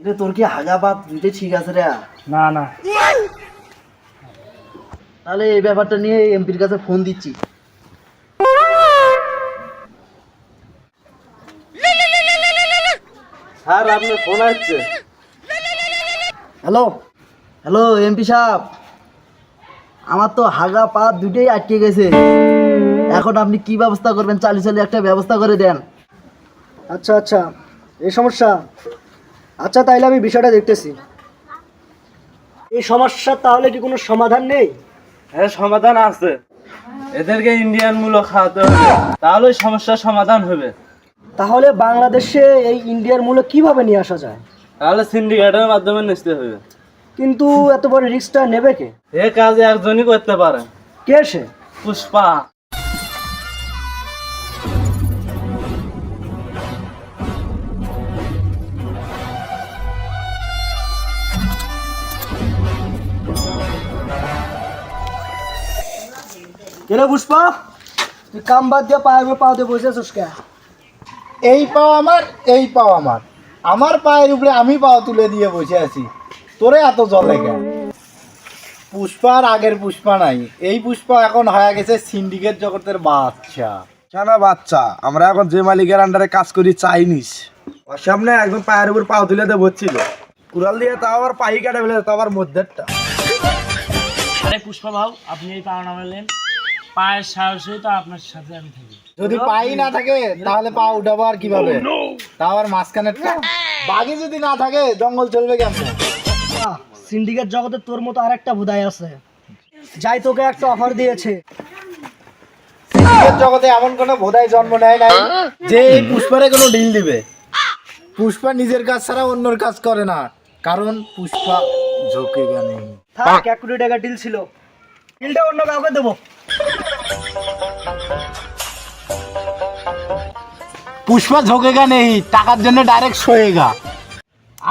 রে তোর কি হাগা বাত দুইটাই ঠিক আছে রে? না না, তাহলে এই ব্যাপারটা নিয়ে এমপির কাছে ফোন দিচ্ছি। স্যার আপনার ফোন আসছে। হ্যালো হ্যালো এমপি সাহেব, আমার তো হাগা পা দুটোই আটকে গেছে। এখন আপনি কি ব্যবস্থা করবেন? চালি চালি একটা ব্যবস্থা করে দেন। আচ্ছা আচ্ছা, এই সমস্যা। আচ্ছা তাইলে আমি বিষয়টা দেখতেছি। এই সমস্যার তাহলে কি কোনো সমাধান নেই? হ্যাঁ সমাধান আছে, এদেরকে ইন্ডিয়ান মূল্য খাওয়াতে হবে, তাহলে সমস্যার সমাধান হবে। তাহলে বাংলাদেশে এই ইন্ডিয়ার মূল্য কিভাবে নিয়ে আসা যায়? তাহলে সিন্ডিকেটের মাধ্যমে নিতে হবে। কিন্তু এত বড় রিস্কটা নেবে কে? এ কাজ একজনই করতে পারে। কে সে? পুষ্পা। কে রে পুষ্পা, তুই কাম বাদ দিয়ে পায়ে পাও দিয়ে বসে আছিস কে? এই পাও আমার, এই পাও আমার, আমার পায়ের উপরে আমি পাও তুলে দিয়ে বসে আছি, তোরে এত জলে কেন? পুষ্পার আগের পুষ্পা নাই, এই পুষ্পা এখন হয়ে গেছে সিন্ডিকেট জগতের বাচ্চা। কেন বাচ্চা? আমরা এখন যে মালিকের আন্ডারে কাজ করি চাইনিস, ওর সামনে একদম পায়ের উপর পাও তুলে দিয়ে বসছিল, কুড়াল দিয়ে তাও আবার পাই কাটে ফেলে, তাও আবার মধ্যেরটা। আরে পুষ্পা ভাও, আপনি এই পাও নামালেন, পায়ের সাহসে তো আপনার সাথে আমি থাকি। যদি পাই না থাকে তাহলে পা উঠাবো আর কিভাবে? তাও আর মাঝখানেরটা বাঘি যদি না থাকে জঙ্গল চলবে কেমন? সিন্ডিকেট জগতে তোর মতো আরেকটা ভুদাই আছে, যাই তোকে একটা অফার দিয়েছে। সিন্ডিকেট জগতে এমন কোনো ভোদাই জন্ম নেয় নাই যে এই পুষ্পারে কোনো ডিল দিবে। পুষ্পা নিজের কাজ ছাড়া অন্যর কাজ করে না, কারণ পুষ্পা ঝোঁকে গানে। থাক, 1 কোটি টাকা ডিল ছিল, ডিলটা অন্য কাউকে দেবো। পুষ্পা ঝোঁকেগা নেই, টাকার জন্য ডাইরেক্ট শোয়েগা।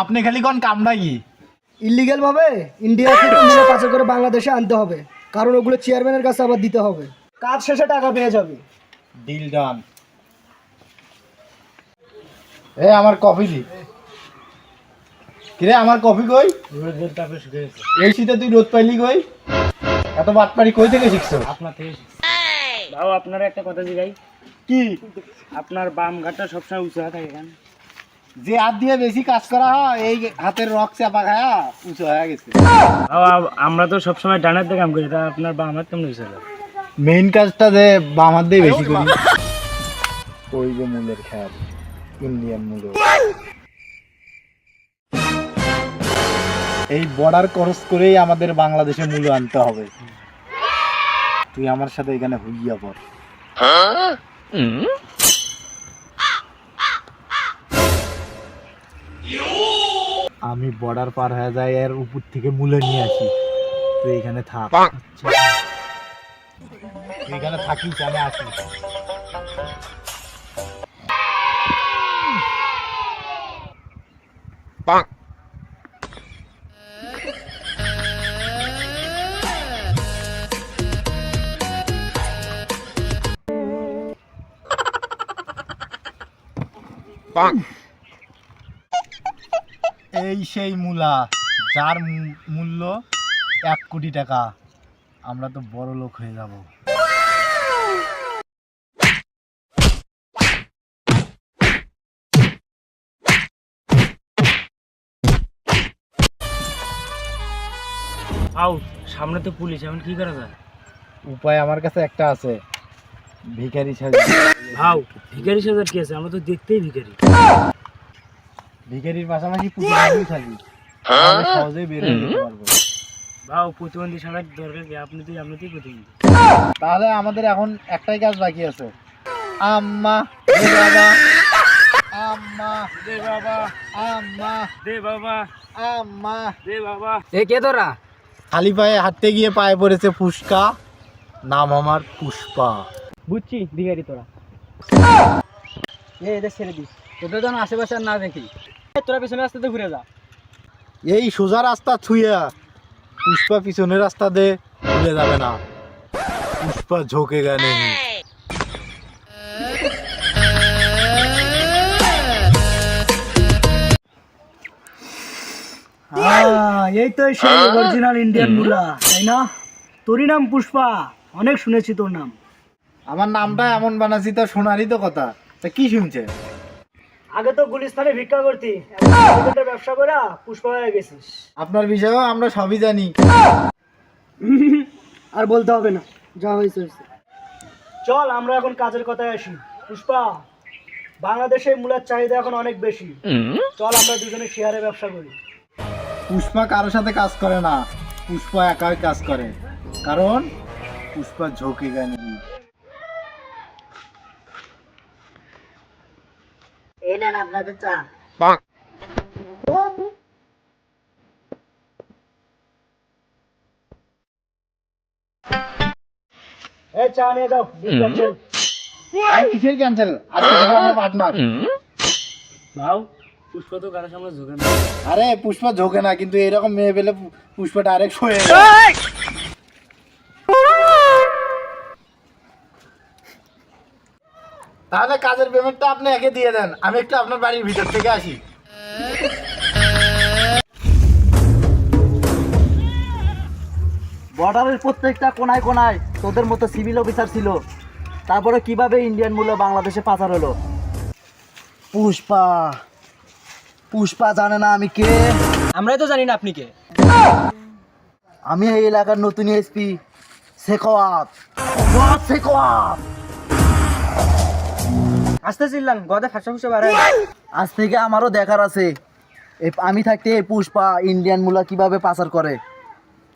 আপনি খালি কোন কামটা কি? ইলিগাল ভাবে ইন্ডিয়া থেকে মূল্য পাচার করে বাংলাদেশে আনতে হবে, কারণ ওগুলো চেয়ারম্যানের কাছে আবার দিতে হবে। কাজ শেষে টাকা পেয়ে যাবে। Deal done. এ আমার কফি দি। কিরে আমার কফি কই? এই শীতে তুই রোদ পাইলি কই? এত বাটপারি কই থেকে শিখছো? আপনার থেকে শিখছি। ভাও আপনার একটা কথা জিগাই, কি? আপনার বাম ঘাটটা সবসময় উঁচু হয়ে থাকে কেন? যে হাত দিয়ে বেশি কাজ করা হয় এই হাতের রক চাপা খায়া উঁচু হয়ে গেছে। ভাও আমরা তো সবসময় ডানের দিকে কাম করি, তা আপনার বাম হাত কেমন হয়েছিল? মেইন কাজটা যে বাম হাত দিয়ে বেশি করি। ওই যে মূলের খেয়াল, ইন্ডিয়ান মূল। এই বর্ডার ক্রস করেই আমাদের বাংলাদেশে মূল্য আনতে হবে। তুই আমার সাথে এখানে হইয়া পড়। আমি বর্ডার পার হয়ে যাই এর উপর থেকে মূল্য নিয়ে আসি, তুই এখানে থাক। তুই এখানে থাকিস, আমি আসি। এই সেই মূলা, যার মূল্য 1 কোটি টাকা। আমরা তো বড় লোক হয়ে যাব। ভাও সামনে তো পুলিশ, এখন কি করা যায়? উপায় আমার কাছে একটা আছে, ভিখারি সাজি। ভাও ভিখারি সাজার কি আছে? আমরা তো দেখতেই ভিখারি। ভিখারির পাশাপাশি প্রতিবন্ধী সাজি, তাহলে সহজেই বের হয়ে যেতে পারবো। ভাও প্রতিবন্ধী সাজার দরকার কি? আপনিতেই প্রতিবন্ধী। তাহলে আমাদের এখন একটাই কাজ বাকি আছে। আম্মা দে বাবা, আম্মা দে বাবা, আম্মা দে বাবা, আম্মা। দে বাবা। এ কে তোরা? খালি পায়ে হাঁটতে গিয়ে পায়ে পড়েছে ফুসকা, নাম আমার পুষ্পা। বুঝছি ভিখারি তোরা। এদের ছেড়ে দিস, তোদের যেন আশেপাশে আর না দেখি। তোরা পিছনে রাস্তাতে ঘুরে যা। এই সোজা রাস্তা ছুঁয়া পুষ্পা পিছনের রাস্তা দে ভুলে যাবে না। পুষ্পা ঝোঁকে গানে। এই তো সেই অরিজিনাল ইন্ডিয়ান মুলা, তাই না? তোরই নাম পুষ্পা, অনেক শুনেছি তোর নাম। আমার নামটা এমন বানাচ্ছি তো শোনারই তো কথা, তা কি শুনছে? আগে তো গুলিস্তানে ভিক্ষা করতি, এখন ব্যবসা করে পুষ্পা হয়ে গেছিস। আপনার বিষয়েও আমরা সবই জানি। আর বলতে হবে না, যা হয়েছে হয়েছে। চল আমরা এখন কাজের কথায় আসি। পুষ্পা, বাংলাদেশে মূলার চাহিদা এখন অনেক বেশি, চল আমরা দুজনে শেয়ারে ব্যবসা করি। পুষ্পা কারোর সাথে কাজ করে না, পুষ্পা একাই কাজ করে, কারণ পুষ্পা ঝোঁকে গানি। এই নেন আপনাদের চা। এই চা নিয়ে দাও। কিসের ক্যান্সেল? আজকে থেকে আমরা পার্টনার। ভাও পুষ্পা তো কারোর সামনে ঝুঁকে না। আরে পুষ্পা ঝোঁকে না, কিন্তু এরকম মেয়ে পেলে পুষ্পা ডাইরেক্ট সয়ে যায়। তাহলে কাজের পেমেন্টটা আপনি একে দিয়ে দেন, আমি একটু আপনার বাড়ির ভিতর থেকে আসি। বর্ডারের প্রত্যেকটা কোনায় কোনায় তোদের মতো সিভিল অফিসার ছিল, তারপরে কিভাবে ইন্ডিয়ান মূল্য বাংলাদেশে পাচার হলো? পুষ্পা, পুষ্পা জানে না আমি কে? আমরাই তো জানি না আপনি কে। আমি এই এলাকার নতুন এসপি শেখওয়াত। শেখওয়াত, আসতে চিল্লান গদে ফাঁসা ফুসে বাড়ায়। আজ থেকে আমারও দেখার আছে আমি থাকতে এই পুষ্পা ইন্ডিয়ান মূলা কিভাবে পাচার করে।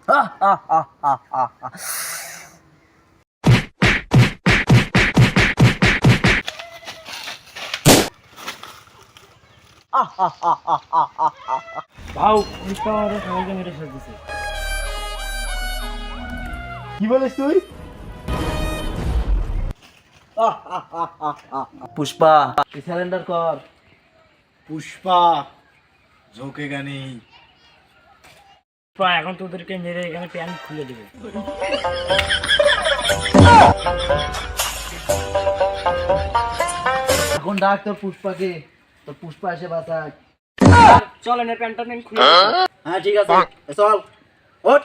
আহ, আহ, আহ, আহ, আহ, আহ। আহ, আহ, আহ, আহ, আহ, আহ, আহ। ভাও পুষ্পা আমাদের সবাইকে মেরে শেষ দিছে। কি বলিস তুই? পুষ্পা স্যালেন্ডার কর। পুষ্পা ঝোঁকে গানি। পুষ্পা এখন তোদেরকে মেরে এখানে প্যান্ট খুলে দেবে। এখন ডাক তোর পুষ্পাকে, তোর পুষ্পা এসে বাঁচাক। চল এনে প্যান্টটা নেন খুলে। হ্যাঁ ঠিক আছে, চল ওঠ।